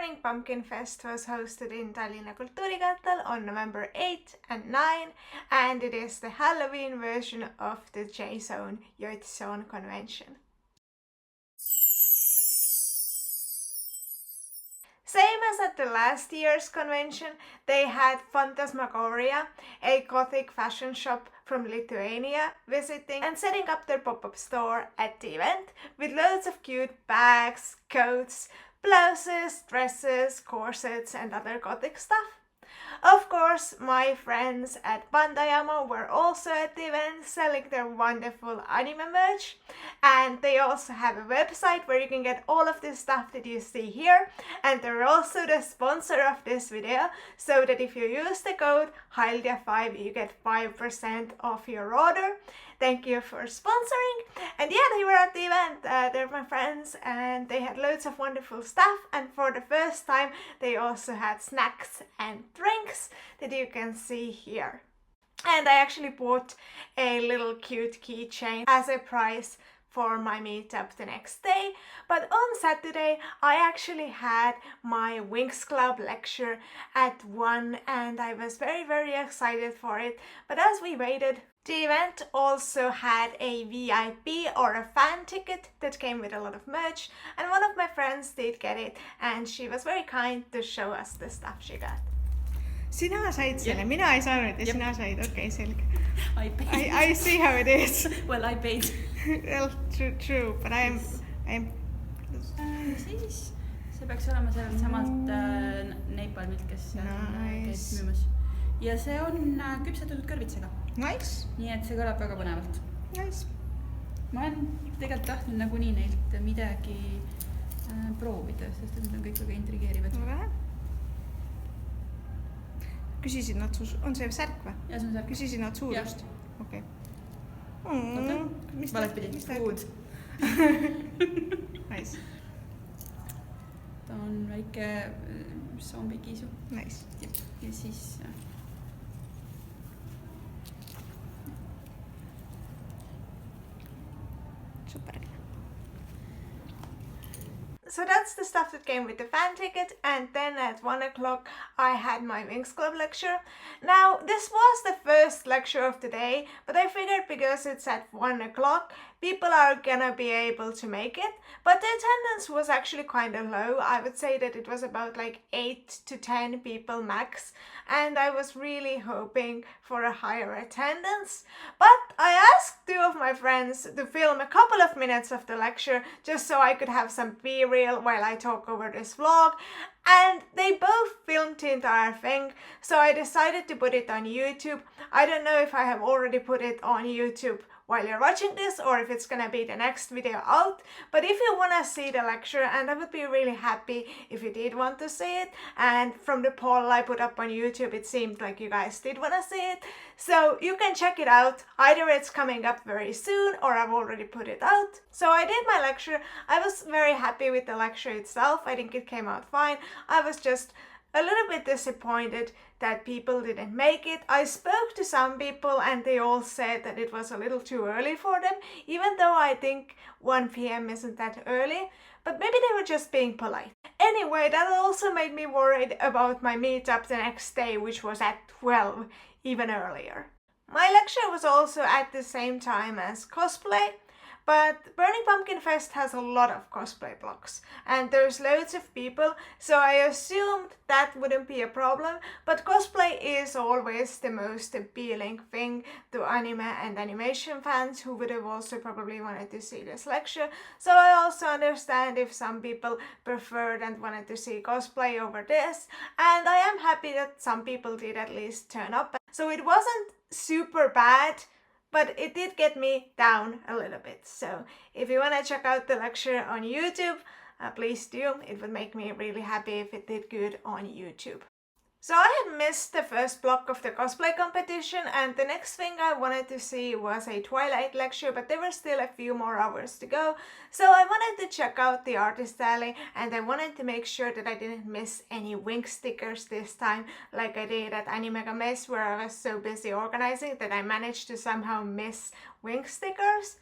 Burning Pumpkin Fest was hosted in Tallinna Kultuurikatel on November 8 and 9, and it is the Halloween version of the j-tsoon convention. Same as at the last year's convention, they had Phantasmagoria, a gothic fashion shop from Lithuania, visiting and setting up their pop-up store at the event with loads of cute bags, coats, blouses, dresses, corsets and other gothic stuff. Of course, my friends at Bandayama were also at the event selling their wonderful anime merch, and they also have a website where you can get all of this stuff that you see here, and they're also the sponsor of this video, so that if you use the code HAILDIA5 you get 5% off your order. Thank you for sponsoring. And yeah, they were at the event. They're my friends and they had loads of wonderful stuff, and for the first time they also had snacks and drinks that you can see here. And I actually bought a little cute keychain as a prize for my meetup the next day. But on Saturday I actually had my Winx Club lecture at 1 and I was very excited for it. But as we waited, the event also had a VIP or a fan ticket that came with a lot of merch, and one of my friends did get it and she was very kind to show us the stuff she got. Sina said selle, mina ei saanud ja sina said, okei, selge. I paid. I see how it is. Well, I paid. Well, true, but I'm... Siis see peaks olema sellelt samalt Napalmilt, kes käib müümas. Ja see on küpsetatud kõrvitsega. Nice. Nii et see kõlab väga põnevalt. Nice. Ma olen tegelikult tahtnud nagunii neilt midagi proovida, sest need on kõik väga intrigeerivad. Ole. Küsisid nad on see särk või? Ja see on särk. Küsisid nad suurust? Okei. Valepidi. Food. Nice. Ta on väike zombikiisu. Nice. Ja siis... Super. So that's the stuff that came with the fan ticket, and then at 1 o'clock I had my Winx Club lecture. Now, this was the first lecture of the day, but I figured because it's at 1 o'clock, people are gonna be able to make it, but the attendance was actually kind of low. I would say that it was about like 8 to 10 people max, and I was really hoping for a higher attendance. But I asked 2 of my friends to film a couple of minutes of the lecture just so I could have some B-reel while I talk over this vlog, and they both filmed the entire thing, so I decided to put it on YouTube. I don't know if I have already put it on YouTube while you're watching this or if it's gonna be the next video out, but if you wanna see the lecture, and I would be really happy if you did want to see it, and from the poll I put up on YouTube it seemed like you guys did wanna see it, so you can check it out. Either it's coming up very soon or I've already put it out. So I did my lecture. I was very happy with the lecture itself. I think it came out fine. I was just a little bit disappointed that people didn't make it. I spoke to some people and they all said that it was a little too early for them, even though I think 1 p.m. isn't that early, but maybe they were just being polite. Anyway, that also made me worried about my meetup the next day, which was at 12, even earlier. My lecture was also at the same time as cosplay, but Burning Pumpkin Fest has a lot of cosplay blocks and there's loads of people, so I assumed that wouldn't be a problem, but cosplay is always the most appealing thing to anime and animation fans who would have also probably wanted to see this lecture, so I also understand if some people preferred and wanted to see cosplay over this, and I am happy that some people did at least turn up. So it wasn't super bad, but it did get me down a little bit. So if you want to check out the lecture on YouTube, please do. It would make me really happy if it did good on YouTube. So I had missed the first block of the cosplay competition, and the next thing I wanted to see was a Twilight lecture, but there were still a few more hours to go. So I wanted to check out the artist alley, and I wanted to make sure that I didn't miss any Winx stickers this time, like I did at Animega Mess, where I was so busy organizing that I managed to somehow miss Winx stickers.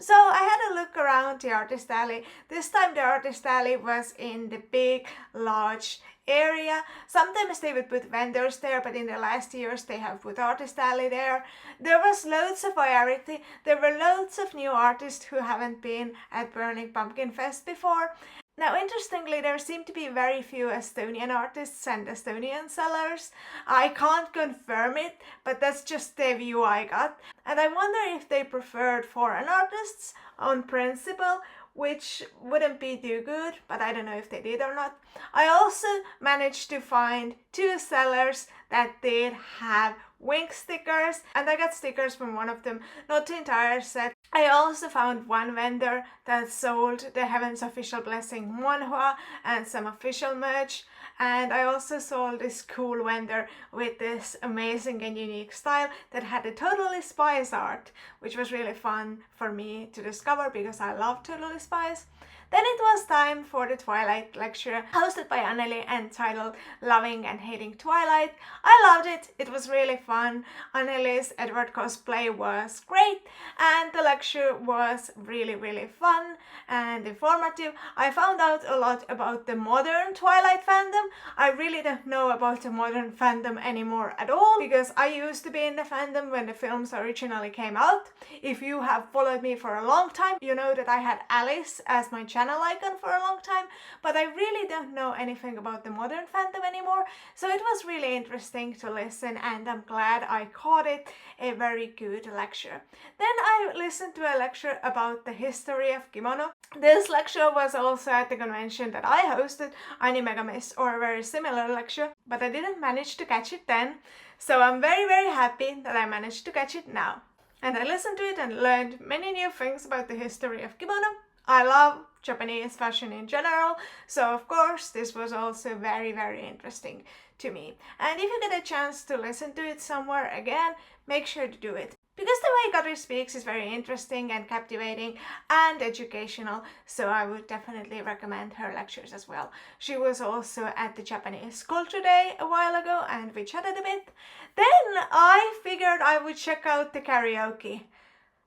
So I had a look around the artist alley. This time the artist alley was in the big, large area. Sometimes they would put vendors there, but in the last years they have put artist alley there. There was loads of variety. There were loads of new artists who haven't been at Burning Pumpkin Fest before. Now, interestingly, there seem to be very few Estonian artists and Estonian sellers. I can't confirm it, but that's just the view I got. And I wonder if they preferred foreign artists on principle, which wouldn't be too good, but I don't know if they did or not. I also managed to find 2 sellers that did have Winx stickers, and I got stickers from one of them, not the entire set. I also found one vendor that sold the Heaven's Official Blessing manhwa and some official merch, and I also saw this cool vendor with this amazing and unique style that had a Totally Spies art, which was really fun for me to discover because I love Totally Spies. Then it was time for the Twilight lecture, hosted by Anneli and titled Loving and Hating Twilight. I loved it, it was really fun. Anneli's Edward cosplay was great, and the lecture was really fun and informative. I found out a lot about the modern Twilight fandom. I really don't know about the modern fandom anymore at all, because I used to be in the fandom when the films originally came out. If you have followed me for a long time, you know that I had Alice as my channel icon for a long time, but I really don't know anything about the modern fandom anymore, so it was really interesting to listen, and I'm glad I caught it. A very good lecture. Then I listened to a lecture about the history of kimono. This lecture was also at the convention that I hosted, Animegamis, or a very similar lecture, but I didn't manage to catch it then, so I'm very happy that I managed to catch it now. And I listened to it and learned many new things about the history of kimono. I love Japanese fashion in general, so of course this was also very interesting to me. And if you get a chance to listen to it somewhere again, make sure to do it. Because the way Katri speaks is very interesting and captivating and educational, so I would definitely recommend her lectures as well. She was also at the Japanese Culture Day a while ago and we chatted a bit. Then I figured I would check out the karaoke.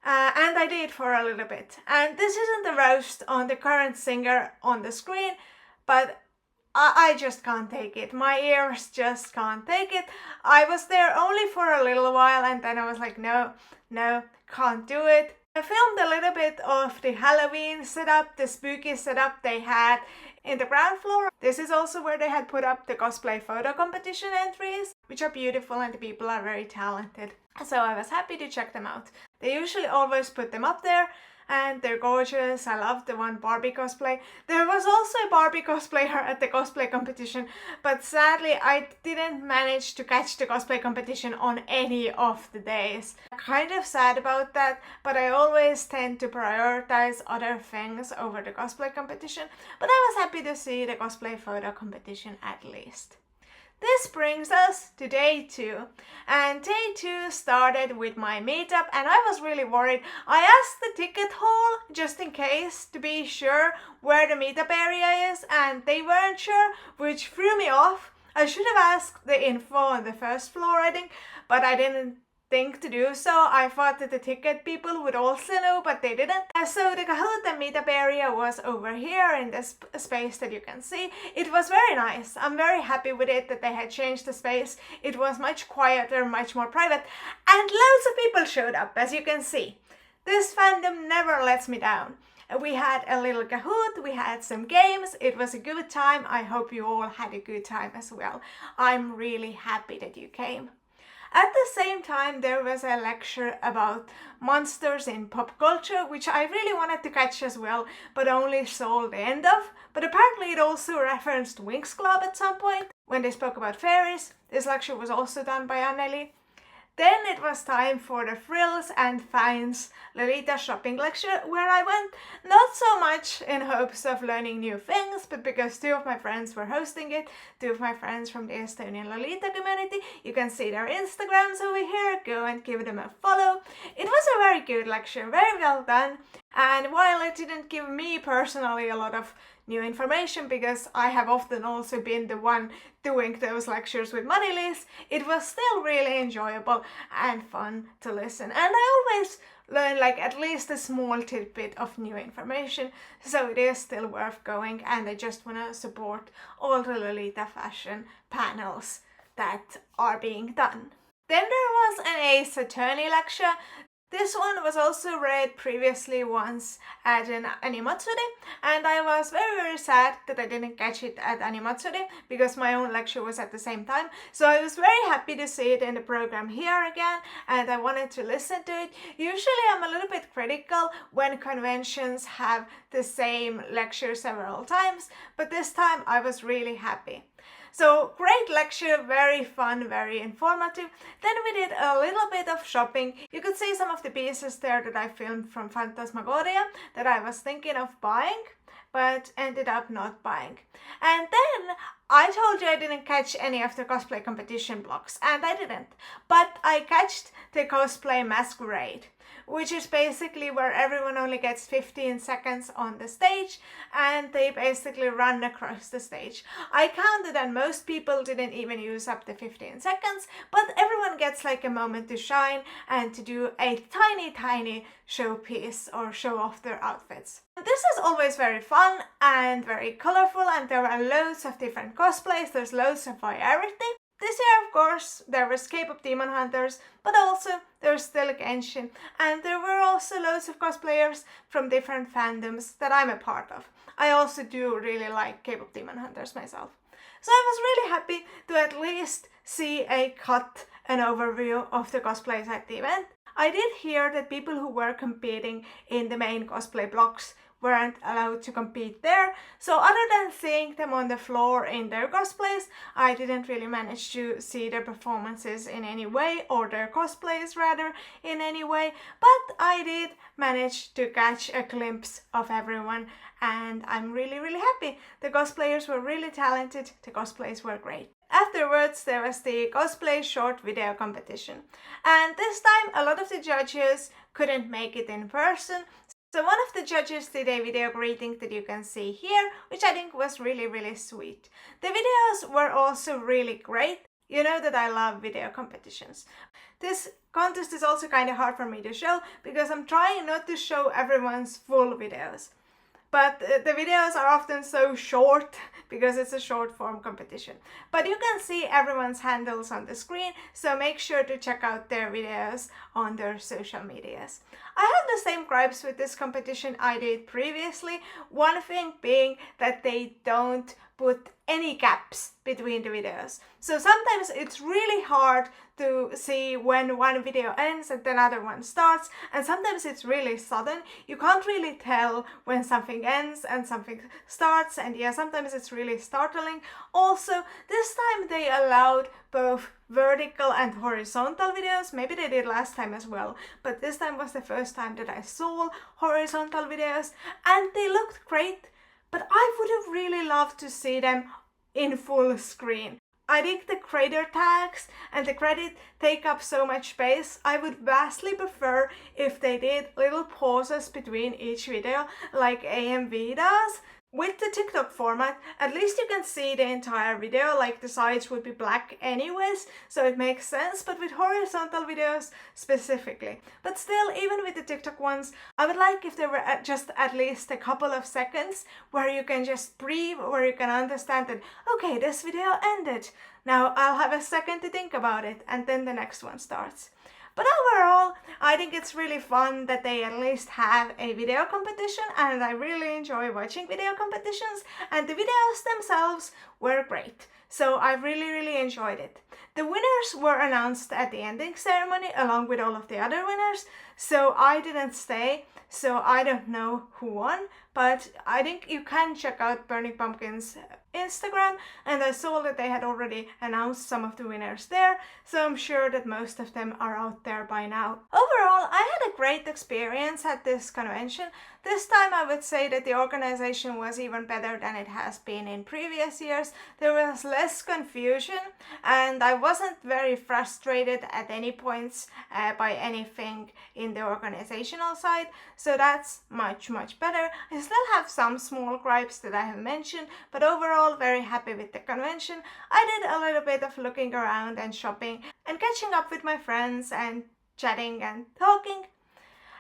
And I did for a little bit. And this isn't a roast on the current singer on the screen, but I just can't take it. My ears just can't take it. I was there only for a little while and then I was like, no, can't do it. I filmed a little bit of the Halloween setup, the spooky setup they had in the ground floor. This is also where they had put up the cosplay photo competition entries, which are beautiful and the people are very talented. So I was happy to check them out. They usually always put them up there and they're gorgeous. I love the one Barbie cosplay. There was also a Barbie cosplayer at the cosplay competition, but sadly I didn't manage to catch the cosplay competition on any of the days. I'm kind of sad about that, but I always tend to prioritize other things over the cosplay competition. But I was happy to see the cosplay photo competition at least. This brings us to day 2, and day 2 started with my meetup, and I was really worried. I asked the ticket hall just in case to be sure where the meetup area is, and they weren't sure, which threw me off. I should have asked the info on the first floor, I think, but I didn't think to do so. I thought that the ticket people would also know, but they didn't. So the Kahoot and meetup area was over here in this space that you can see. It was very nice. I'm very happy with it that they had changed the space. It was much quieter, much more private, and loads of people showed up, as you can see. This fandom never lets me down. We had a little Kahoot, we had some games, it was a good time. I hope you all had a good time as well. I'm really happy that you came. At the same time, there was a lecture about monsters in pop culture, which I really wanted to catch as well, but only saw the end of. But apparently it also referenced Winx Club at some point, when they spoke about fairies. This lecture was also done by Anneli. Then it was time for the Frills and Finds Lolita shopping lecture, where I went not so much in hopes of learning new things, but because 2 of my friends were hosting it, 2 of my friends from the Estonian Lolita community. You can see their Instagrams over here, go and give them a follow. It was a very good lecture, very well done. And while it didn't give me personally a lot of new information, because I have often also been the one doing those lectures with Marilis, it was still really enjoyable and fun to listen. And I always learn like at least a small tidbit of new information, so it is still worth going, and I just want to support all the Lolita fashion panels that are being done. Then there was an Ace Attorney lecture. This one was also read previously once at an Animatsuri, and I was very sad that I didn't catch it at Animatsuri because my own lecture was at the same time. So I was very happy to see it in the program here again, and I wanted to listen to it. Usually I'm a little bit critical when conventions have the same lecture several times, but this time I was really happy. So great lecture, very fun, very informative. Then we did a little bit of shopping. You could see some of the pieces there that I filmed from Phantasmagoria that I was thinking of buying, but ended up not buying. And then I told you I didn't catch any of the cosplay competition blocks, and I didn't. But I catched the cosplay masquerade, which is basically where everyone only gets 15 seconds on the stage and they basically run across the stage. I counted and most people didn't even use up the 15 seconds, but everyone gets like a moment to shine and to do a tiny showpiece or show off their outfits. This is always very fun and very colorful, and there are loads of different cosplays, there's loads of variety. This year, of course, there was K-pop Demon Hunters, but also there's still Genshin, and there were also loads of cosplayers from different fandoms that I'm a part of. I also do really like K-pop Demon Hunters myself. So I was really happy to at least see an overview of the cosplays at the event. I did hear that people who were competing in the main cosplay blocks weren't allowed to compete there, so other than seeing them on the floor in their cosplays, I didn't really manage to see their performances in any way, or their cosplays rather, in any way, but I did manage to catch a glimpse of everyone, and I'm really happy. The cosplayers were really talented, the cosplays were great. Afterwards, there was the cosplay short video competition, and this time a lot of the judges couldn't make it in person. So one of the judges did a video greeting that you can see here, which I think was really sweet. The videos were also really great. You know that I love video competitions. This contest is also kind of hard for me to show because I'm trying not to show everyone's full videos. But the videos are often so short because it's a short form competition. But you can see everyone's handles on the screen, so make sure to check out their videos on their social medias. I have the same gripes with this competition I did previously. One thing being that they don't put any gaps between the videos. So sometimes it's really hard to see when one video ends and another one starts, and sometimes it's really sudden. You can't really tell when something ends and something starts, and yeah, sometimes it's really startling. Also, this time they allowed both vertical and horizontal videos. Maybe they did last time as well, but this time was the first time that I saw horizontal videos, and they looked great. But I would have really loved to see them in full screen. I think the creator tags and the credit take up so much space. I would vastly prefer if they did little pauses between each video like AMV does. With the TikTok format, at least you can see the entire video, like the sides would be black anyways, so it makes sense, but with horizontal videos specifically. But still, even with the TikTok ones, I would like if there were just at least a couple of seconds where you can just breathe, where you can understand that, okay, this video ended. Now I'll have a second to think about it, and then the next one starts. But overall, I think it's really fun that they at least have a video competition, and I really enjoy watching video competitions, and the videos themselves were great. So I really enjoyed it. The winners were announced at the ending ceremony along with all of the other winners, so I didn't stay, so I don't know who won, but I think you can check out Burning Pumpkin's Instagram, and I saw that they had already announced some of the winners there, so I'm sure that most of them are out there by now. Overall, overall, I had a great experience at this convention. This time I would say that the organization was even better than it has been in previous years. There was less confusion and I wasn't very frustrated at any points by anything in the organizational side. So that's much better. I still have some small gripes that I have mentioned, but overall very happy with the convention. I did a little bit of looking around and shopping and catching up with my friends and chatting and talking.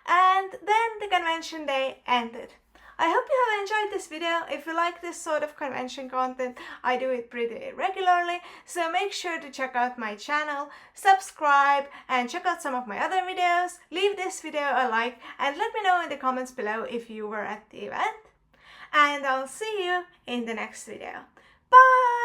And then the convention day ended. I hope you have enjoyed this video. If you like this sort of convention content, I do it pretty regularly, so make sure to check out my channel, subscribe, and check out some of my other videos. Leave this video a like and let me know in the comments below if you were at the event. And I'll see you in the next video. Bye!